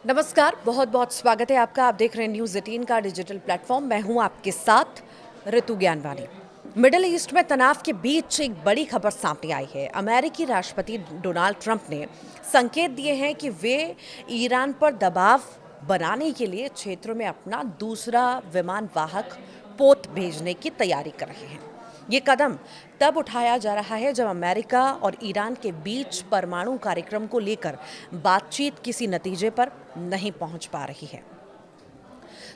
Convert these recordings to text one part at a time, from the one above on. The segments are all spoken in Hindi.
नमस्कार, बहुत बहुत स्वागत है आपका। आप देख रहे हैं न्यूज़ 18 का डिजिटल प्लेटफॉर्म। मैं हूं आपके साथ ऋतु ज्ञानवानी। मिडिल ईस्ट में तनाव के बीच एक बड़ी खबर सामने आई है। अमेरिकी राष्ट्रपति डोनाल्ड ट्रंप ने संकेत दिए हैं कि वे ईरान पर दबाव बनाने के लिए क्षेत्र में अपना दूसरा विमान वाहक पोत भेजने की तैयारी कर रहे हैं। ये कदम तब उठाया जा रहा है जब अमेरिका और ईरान के बीच परमाणु कार्यक्रम को लेकर बातचीत किसी नतीजे पर नहीं पहुंच पा रही है।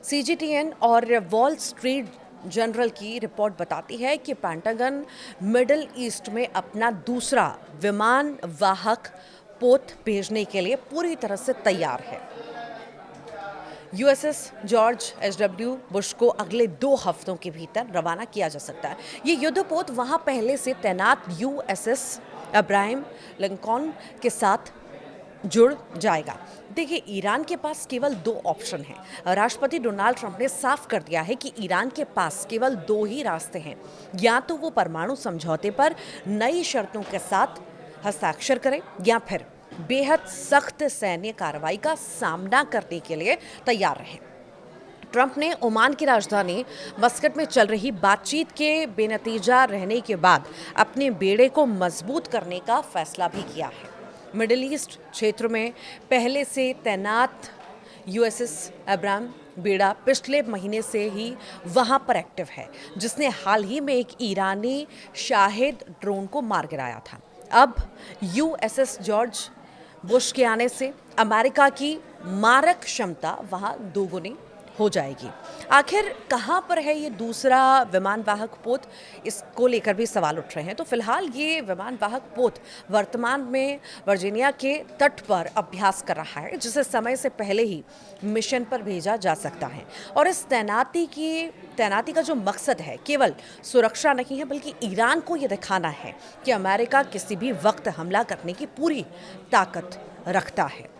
सीजीटीएन और वॉल स्ट्रीट जर्नल की रिपोर्ट बताती है कि पेंटागन मिडिल ईस्ट में अपना दूसरा विमान वाहक पोत भेजने के लिए पूरी तरह से तैयार है। USS George एच.डब्ल्यू. बुश को अगले 2 हफ्तों के भीतर रवाना किया जा सकता है। ये युद्धपोत वहां पहले से तैनात यूएसएस अब्राहम लिंकन के साथ जुड़ जाएगा। देखिए, ईरान के पास केवल 2 ऑप्शन हैं। राष्ट्रपति डोनाल्ड ट्रंप ने साफ कर दिया है कि ईरान के पास केवल 2 ही रास्ते हैं। या तो वो परमाणु समझौते पर नई शर्तों के साथ हस्ताक्षर करे या फिर बेहद सख्त सैन्य कार्रवाई का सामना करने के लिए तैयार रहे। ट्रंप ने ओमान की राजधानी मस्कट में चल रही बातचीत के बेनतीजा रहने के बाद अपने बेड़े को मजबूत करने का फैसला भी किया है। मिडिल ईस्ट क्षेत्र में पहले से तैनात यूएसएस अब्राहम बेड़ा पिछले महीने से ही वहां पर एक्टिव है, जिसने हाल ही में एक ईरानी शाहिद ड्रोन को मार गिराया था। अब यूएसएस जॉर्ज बुश के आने से अमेरिका की मारक क्षमता वहां दोगुनी हो जाएगी। आखिर कहां पर है ये दूसरा विमान वाहक पोत, इसको लेकर भी सवाल उठ रहे हैं। तो फिलहाल ये विमान वाहक पोत वर्तमान में वर्जीनिया के तट पर अभ्यास कर रहा है, जिसे समय से पहले ही मिशन पर भेजा जा सकता है। और इस तैनाती का जो मकसद है केवल सुरक्षा नहीं है, बल्कि ईरान को ये दिखाना है कि अमेरिका किसी भी वक्त हमला करने की पूरी ताकत रखता है।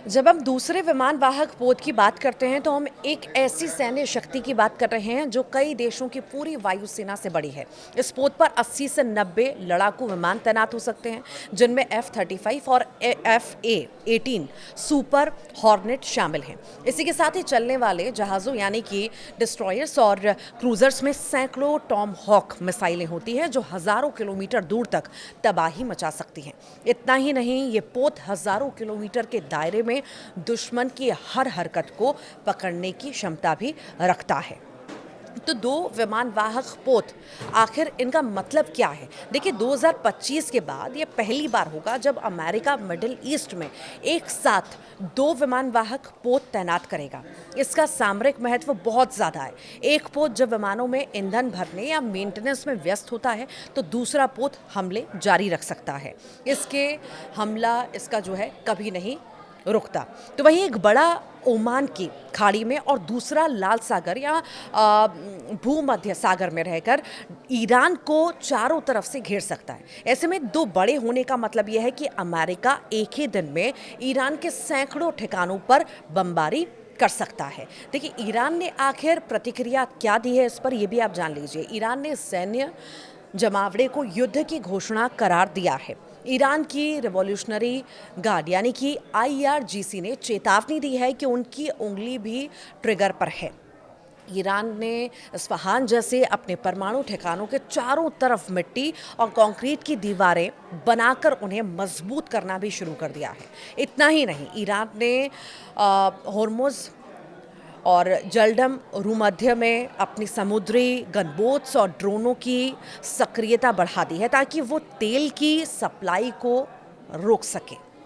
जब हम दूसरे विमान वाहक पोत की बात करते हैं तो हम एक ऐसी सैन्य शक्ति की बात कर रहे हैं जो कई देशों की पूरी वायुसेना से बड़ी है। इस पोत पर 80 से 90 लड़ाकू विमान तैनात हो सकते हैं, जिनमें F-35 और F/A-18 सुपर हॉर्नेट शामिल हैं। इसी के साथ ही चलने वाले जहाज़ों यानी कि डिस्ट्रॉयर्स और क्रूजर्स में सैकड़ों टॉम हॉक मिसाइलें होती हैं, जो हज़ारों किलोमीटर दूर तक तबाही मचा सकती हैं। इतना ही नहीं, ये पोत हज़ारों किलोमीटर के दायरे में दुश्मन की हर हरकत को पकड़ने की क्षमता भी रखता है। तो 2 विमान वाहक पोत, आखिर इनका मतलब क्या है? देखिए, 2025 के बाद ये पहली बार होगा जब अमेरिका मिडिल ईस्ट में एक साथ 2 विमान वाहक पोत तैनात करेगा। इसका सामरिक महत्व बहुत ज़्यादा है। एक पोत जब विमानों में ईंधन भरने या मेंटेनेंस में व्यस्त होता है, तो दूसरा पोत हमले जारी रख सकता है। इसका जो है कभी नहीं रुकता। तो वहीं एक बड़ा ओमान की खाड़ी में और दूसरा लाल सागर या भूमध्य सागर में रहकर ईरान को चारों तरफ से घेर सकता है। ऐसे में 2 बड़े होने का मतलब यह है कि अमेरिका एक ही दिन में ईरान के सैकड़ों ठिकानों पर बमबारी कर सकता है। देखिए, ईरान ने आखिर प्रतिक्रिया क्या दी है, इस पर यह भी आप जान लीजिए। ईरान ने सैन्य जमावड़े को युद्ध की घोषणा करार दिया है। ईरान की रिवॉल्यूशनरी गार्ड यानी कि IRGC ने चेतावनी दी है कि उनकी उंगली भी ट्रिगर पर है। ईरान ने इस्फहान जैसे अपने परमाणु ठिकानों के चारों तरफ मिट्टी और कंक्रीट की दीवारें बनाकर उन्हें मजबूत करना भी शुरू कर दिया है। इतना ही नहीं, ईरान ने होर्मुज और जलडम भूमध्य में अपनी समुद्री गनबोट्स और ड्रोनों की सक्रियता बढ़ा दी है, ताकि वो तेल की सप्लाई को रोक सके।